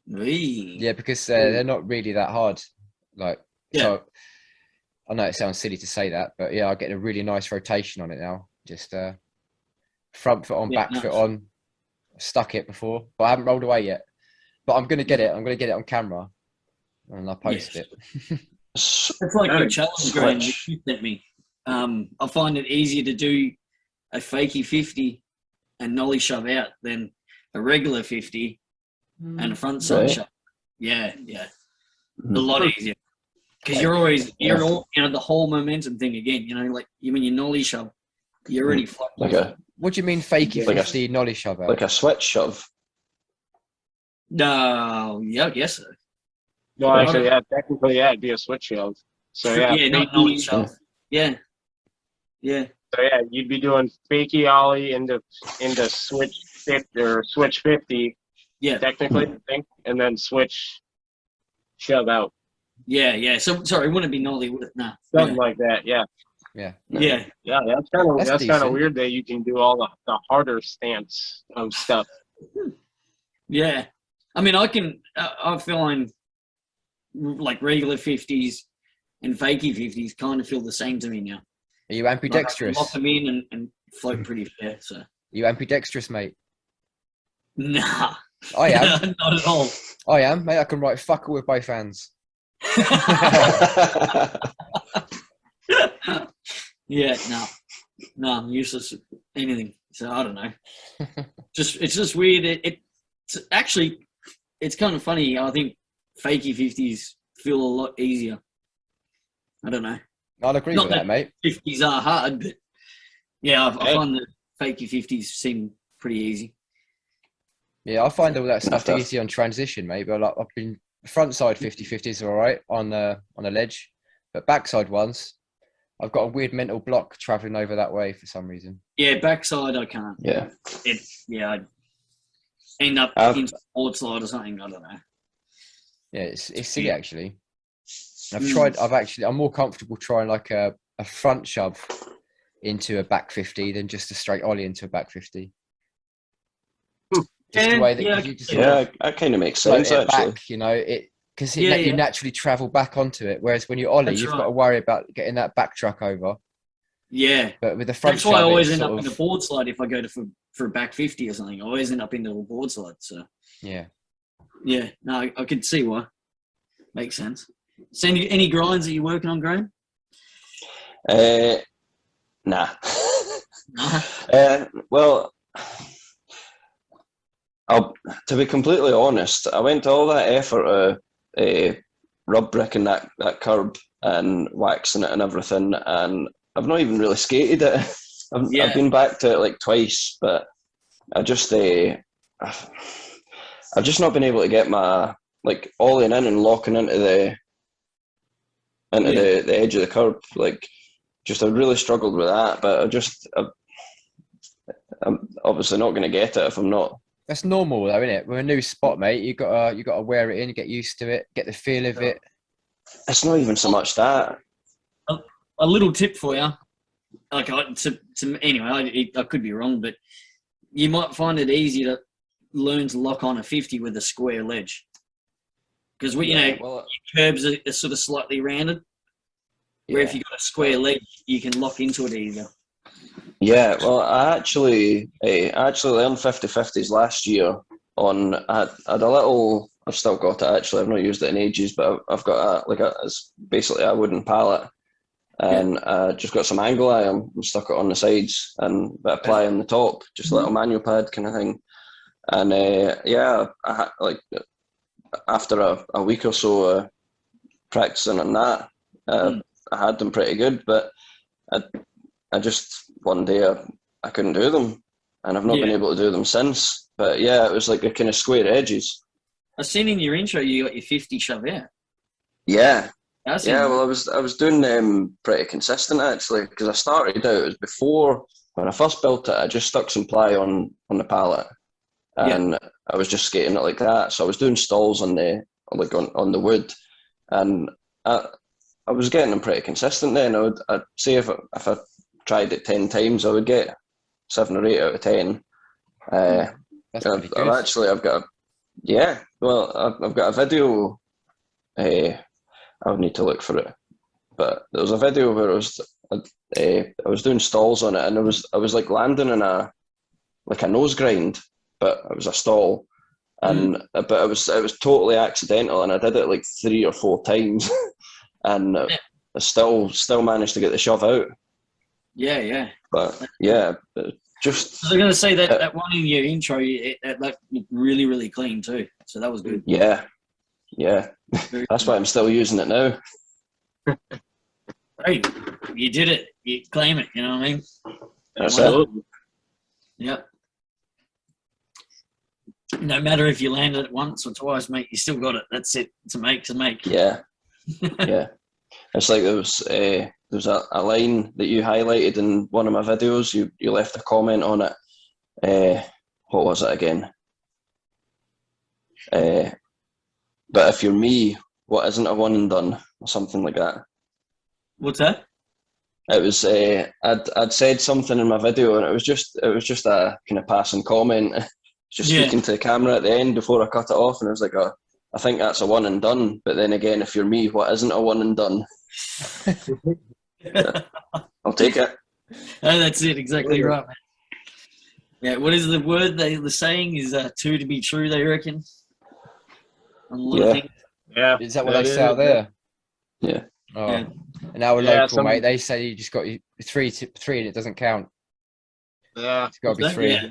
Yeah, because they're not really that hard. Like, so I know it sounds silly to say that, but yeah, I'm getting a really nice rotation on it now. Just front foot on, back foot on. I've stuck it before, but I haven't rolled away yet. But I'm gonna get it. I'm gonna get it on camera, and I'll post it. It's like your challenge Graham that you sent me. I find it easier to do a fakie 50 and nollie shove out than a regular 50 and a front side shove. Yeah. A lot easier. Because you're all, the whole momentum thing again, like when you nollie shove, you're already fucked. What do you mean fakie 50 nollie shove out? Like a switch shove? No, yeah, I guess so. No, actually, technically, it'd be a switch shove. So not nollie shove. Yeah. So you'd be doing fakie ollie into switch 50 or switch 50. Yeah, technically, I think, and then switch shove out. Yeah. So sorry, it wouldn't be nollie, would it? Nah. Something like that. Yeah. Yeah. That's kind of weird that you can do all the harder stance of stuff. Yeah, I mean, I find like regular 50s and fakie 50s kind of feel the same to me now. Are you ambidextrous? Lock them in and float pretty fair. So. Are you ambidextrous, mate? Nah. I am. Not at all. I am, mate. I can write fuck all with both hands. Yeah, no, I'm useless at anything. So I don't know. It's just weird. It's actually, it's kind of funny. I think fakie 50s feel a lot easier. I don't know. I'll agree with that, mate. 50s are hard, but yeah, I find the fakie 50s seem pretty easy. Yeah, I find all that stuff easy on transition, mate. But like, I've been front side 50-50s are all right on a ledge, but backside ones, I've got a weird mental block traveling over that way for some reason. Yeah, backside I can't. Yeah. I'd end up into a board slide or something. I don't know. Yeah, it's silly actually. I'm more comfortable trying like a front shove into a back 50 than just a straight ollie into a back 50. Just the way that that kind of makes sense actually. Back, because you naturally travel back onto it. Whereas when you ollie, you've got to worry about getting that back truck over. Yeah, but with the front, that's why I always end up in the board slide if I go for a back 50 or something. I always end up in the board slide. So yeah. No, I could see why. Makes sense. So any grinds that you're working on, Graham? Nah. To be completely honest, I went to all that effort of rub bricking that curb and waxing it and everything, and I've not even really skated it. I've been back to it like twice, but I've just not been able to get my ollieing in and locking into the edge of the curb. I really struggled with that, but I'm obviously not going to get it if I'm not. That's normal though, isn't it? With a new spot, mate, you gotta wear it in, get used to it, get the feel of it. It's not even so much that. A little tip for you, anyway, I could be wrong, but you might find it easier to learn to lock on a 50 with a square ledge, because your curbs are sort of slightly rounded. Where if you've got a square ledge, you can lock into it easier. Yeah, well, I actually learned 50-50s last year I had a little, I've still got it actually, I've not used it in ages, but I've got it's basically a wooden pallet, and just got some angle iron and stuck it on the sides and a bit of ply on the top, just a little manual pad kind of thing. And I after a week or so practicing on that, I had them pretty good, but I just one day I couldn't do them, and I've not been able to do them since. But yeah, it was like the kind of square edges. I've seen in your intro you got your 50 shove out. Yeah. Well, I was doing them pretty consistent actually, because I started out, it was before when I first built it. I just stuck some ply on the pallet, and I was just skating it like that. So I was doing stalls on the on the wood, and I was getting them pretty consistent then. I'd say if I tried it 10 times, I would get 7 or 8 out of 10. That's pretty good. I've got a video. I would need to look for it, but there was a video where I was doing stalls on it, and I was like landing in a nose grind, but it was a stall, and but it was totally accidental, and I did it like 3 or 4 times, and I still managed to get the shove out. Yeah. But yeah, just. I was going to say that one in your intro, that looked really, really clean too. So that was good. Yeah. That's why I'm still using it now. Hey, you did it. You claim it. You know what I mean? That's it. Yep. No matter if you land it once or twice, mate, you still got it. That's it. To make. Yeah. Yeah. It's like there was a line that you highlighted in one of my videos. You left a comment on it. What was it again? But if you're me, what isn't a one and done, or something like that. What's that? It was I'd said something in my video, and it was just a kind of passing comment, just speaking to the camera at the end before I cut it off, and I was like, I think that's a one and done. But then again, if you're me, what isn't a one and done? I'll take it. Oh, that's it. Exactly right, man. Yeah. What is the word the saying is too to be true? They reckon. Yeah. Is that what they say out there? Yeah. Oh. Yeah. And our local, mate, they say you just got 3 and it doesn't count. Yeah. It's got to be 3. Yeah.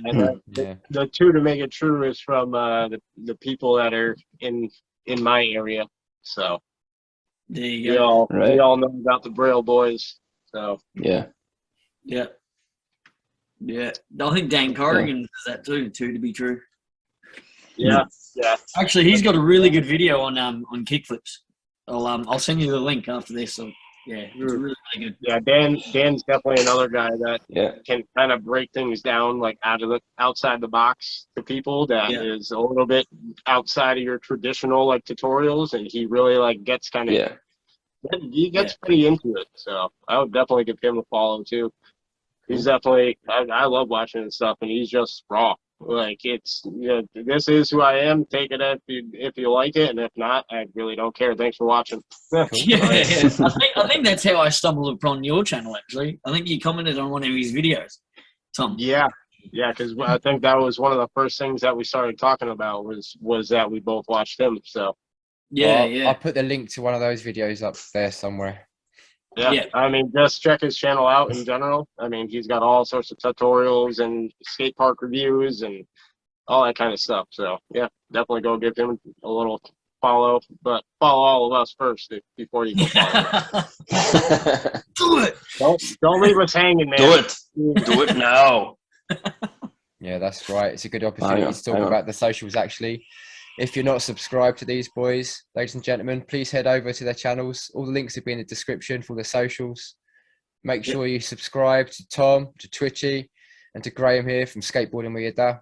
Yeah. The 2 to make it true is from the people that are in my area. So there you go. We all know about the Braille boys. So yeah. Yeah. I think Dan Corrigan does that too. 2 to be true. Yeah. Actually, he's got a really good video on kickflips. I'll send you the link after this. So yeah, it's really good. Yeah, Dan's definitely another guy that can kind of break things down like outside the box to people that is a little bit outside of your traditional like tutorials, and he really like gets kind of he gets pretty into it. So I would definitely give him a follow too. He's definitely I love watching his stuff, and he's just raw. Like it's this is who I am. Take it if you like it, and if not, I really don't care. Thanks for watching. Yeah. I think that's how I stumbled upon your channel. Actually, I think you commented on one of his videos, Tom. Yeah, because I think that was one of the first things that we started talking about was that we both watched him. So I'll put the link to one of those videos up there somewhere. Yeah, I mean, just check his channel out in general. I mean, he's got all sorts of tutorials and skate park reviews and all that kind of stuff. So, yeah, definitely go give him a little follow. But follow all of us first before you go follow. Do it. Don't leave us hanging, man. Do it now. Yeah, that's right. It's a good opportunity to talk about the socials, actually. If you're not subscribed to these boys, ladies and gentlemen, please head over to their channels. All the links will be in the description for the socials. Make sure you subscribe to Tom, to Twitchy, and to Graham here from Skateboarding with Your Dad.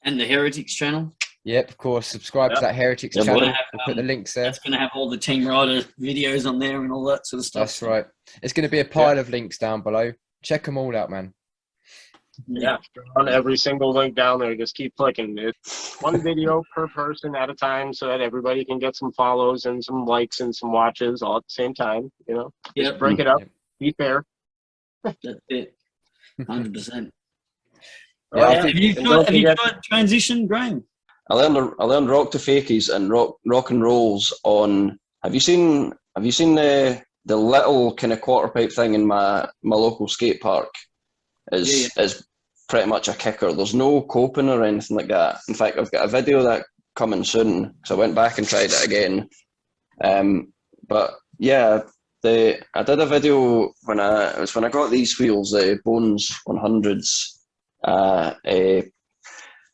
And the Heretics channel. Yep, of course. Subscribe to that Heretics channel. We'll put the links there. It's going to have all the Team Rider videos on there and all that sort of stuff. That's right. It's going to be a pile of links down below. Check them all out, man. Yeah, on every single link down there. Just keep clicking. It's one video per person at a time, so that everybody can get some follows and some likes and some watches all at the same time. Just break it up. Be fair. That's it. 100%. Yeah, have you tried Transition, Graham? I learned rock to fakies and rock and rolls on. Have you seen the little kind of quarter pipe thing in my local skate park? Is pretty much a kicker. There's no coping or anything like that. In fact, I've got a video of that coming soon because I went back and tried it again. But yeah, I did a video when I got these wheels, the Bones 100s. I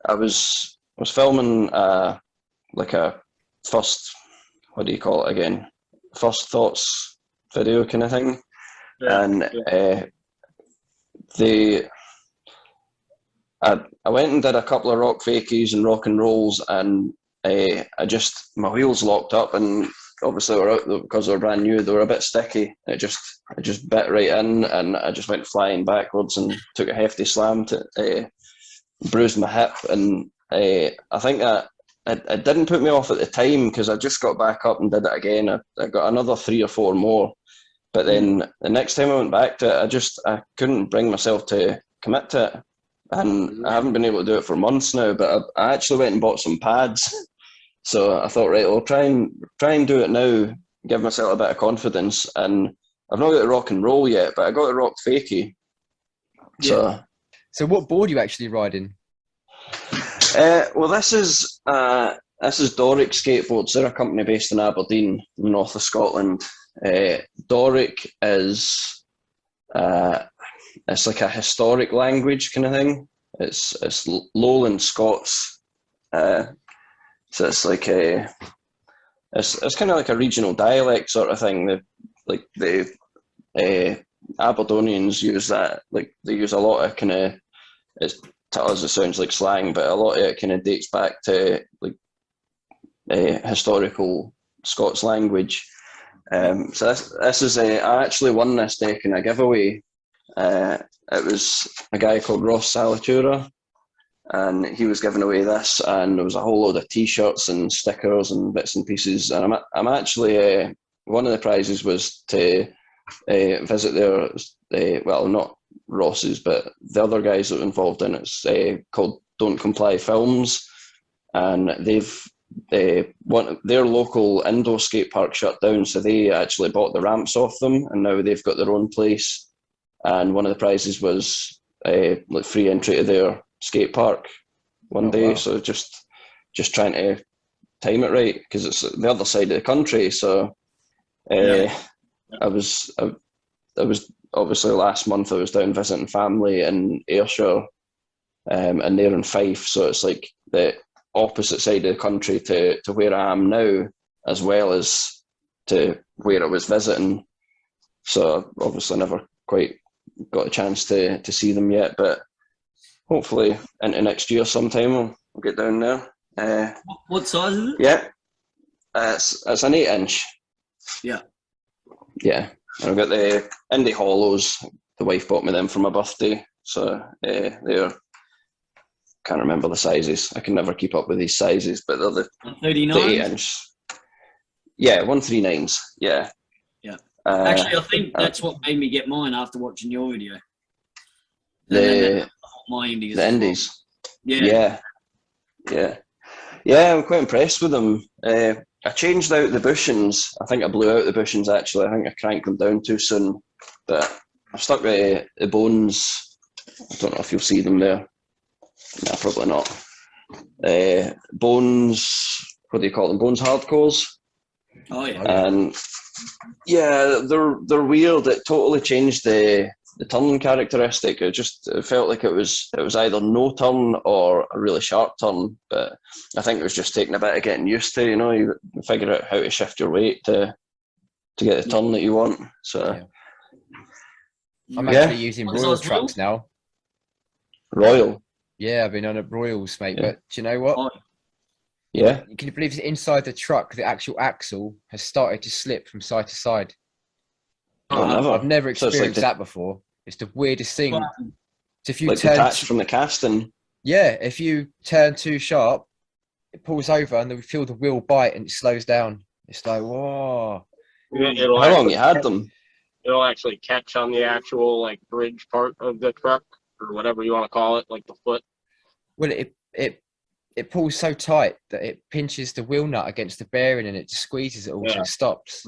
was filming like a first, what do you call it again? First thoughts video kind of thing, and. I went and did a couple of rock fakies and rock and rolls, and my wheels locked up, and obviously because they were brand new, they were a bit sticky. It just bit right in, and I just went flying backwards and took a hefty slam to bruised my hip. And I think that it didn't put me off at the time because I just got back up and did it again. I got another 3 or 4 more, but then the next time I went back to it, I couldn't bring myself to commit to it, and I haven't been able to do it for months now. But I actually went and bought some pads. So I thought, right, I'll try and do it now, give myself a bit of confidence. And I've not got the rock and roll yet, but I got the rock fakie. So what board are you actually riding? Well, this is Doric Skateboards. They're a company based in Aberdeen, in the north of Scotland. Doric is it's like a historic language kind of thing. It's Lowland Scots. So it's like it's kind of like a regional dialect sort of thing. The Aberdonians use that. Like they use a lot of kind of, to us it sounds like slang, but a lot of it kind of dates back to like historical Scots language. So this is I actually won this deck in a giveaway. It was a guy called Ross Salatura, and he was giving away this, and there was a whole load of T-shirts and stickers and bits and pieces. And I'm actually one of the prizes was to visit their well, not Ross's, but the other guys that were involved in it's called Don't Comply Films, and they've their local indoor skate park shut down, so they actually bought the ramps off them, and now they've got their own place. And one of the prizes was like free entry to their skate park one day. Wow. So just trying to time it right because it's the other side of the country. So I was obviously last month I was down visiting family in Ayrshire, and they're in Fife. So it's like the opposite side of the country to where I am now, as well as to where I was visiting. So obviously never quite got a chance to see them yet, but hopefully into next year sometime we'll get down there. What size is it? Yeah, it's an 8-inch. Yeah. And I've got the Indie Hollows. The wife bought me them for my birthday, so they're, can't remember the sizes. I can never keep up with these sizes, but they're the 8-inch. Yeah, 139s. Yeah. Actually, I think that's what made me get mine after watching your video. My Indies. The Indies. Yeah. I'm quite impressed with them. I changed out the bushings. I think I blew out the bushings actually. I think I cranked them down too soon. But I've stuck the bones. I don't know if you'll see them there. No, probably not. Bones, what do you call them? Bones hardcores. Oh yeah. And yeah, they're weird. It totally changed the turn characteristic. It felt like it was either no turn or a really sharp turn. But I think it was just taking a bit of getting used to. You figure out how to shift your weight to get the turn that you want. So I'm actually using Royal trucks now. Royal. Yeah, I've been on a Royals, mate. Yeah. But do you know what? Yeah. Can you believe inside the truck, the actual axle has started to slip from side to side? I've never experienced that before. It's the weirdest thing. So if you turn detached from the casting. Yeah, if you turn too sharp, it pulls over and we feel the wheel bite and it slows down. It's like, whoa. How long you had them? It'll actually catch on the actual bridge part of the truck or whatever you want to call it, like the foot. Well, it pulls so tight that it pinches the wheel nut against the bearing and it just squeezes it all so it stops.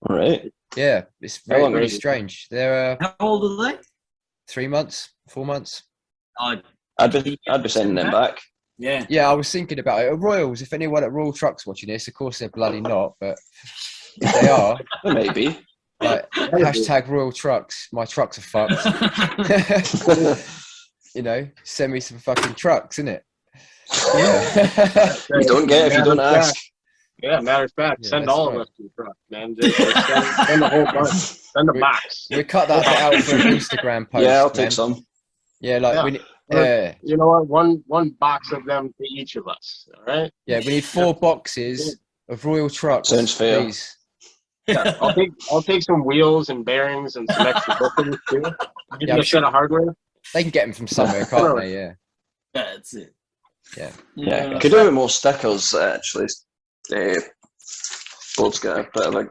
Right. Yeah, it's really strange. They're how old are they? 3 months, 4 mons. I'd be sending them back. Yeah, I was thinking about it. Royals, if anyone at Royal Trucks watching this, of course they're bloody not, but if they are, they may be. Hashtag Royal Trucks. My trucks are fucked. Send me some fucking trucks, innit? Yeah. You don't get if you don't ask. Yeah, matter of fact, send all of us to the truck, man. Just send the whole bunch. Send the box. We cut that bit out for an Instagram post. Yeah, I'll take some. Yeah, you know what? One box of them to each of us. All right. Yeah, we need 4 boxes of Royal Trucks. Sounds fair. Please. Yeah, I'll take some wheels and bearings and some extra bushings too. Give Yeah, me a set of hardware. They can get them from somewhere, can't they? Yeah. That's it. Yeah, could do with more stickers actually. Board's got a bit of a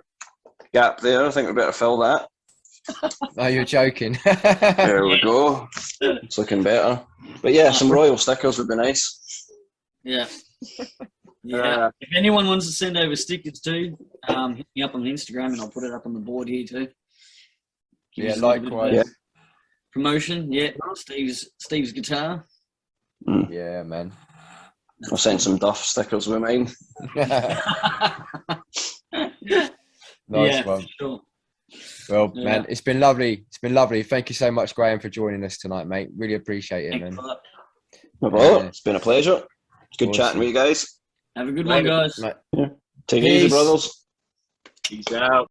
gap there. I think we better fill that. Oh, you're joking. There we go. It's looking better. But yeah, some Royal stickers would be nice. Yeah. Yeah. If anyone wants to send over stickers too, hit me up on Instagram and I'll put it up on the board here too. Give Yeah, us a little bit of likewise. promotion. Yeah. Steve's guitar. Yeah, man. I'll send some Duff stickers with mine. Nice one. Sure. Well, man, it's been lovely. It's been lovely. Thank you so much, Graham, for joining us tonight, mate. Really appreciate it, man. It's been a pleasure. Good Awesome. chatting with you guys. Have a good one, guys. Take it easy, brothers. Peace out.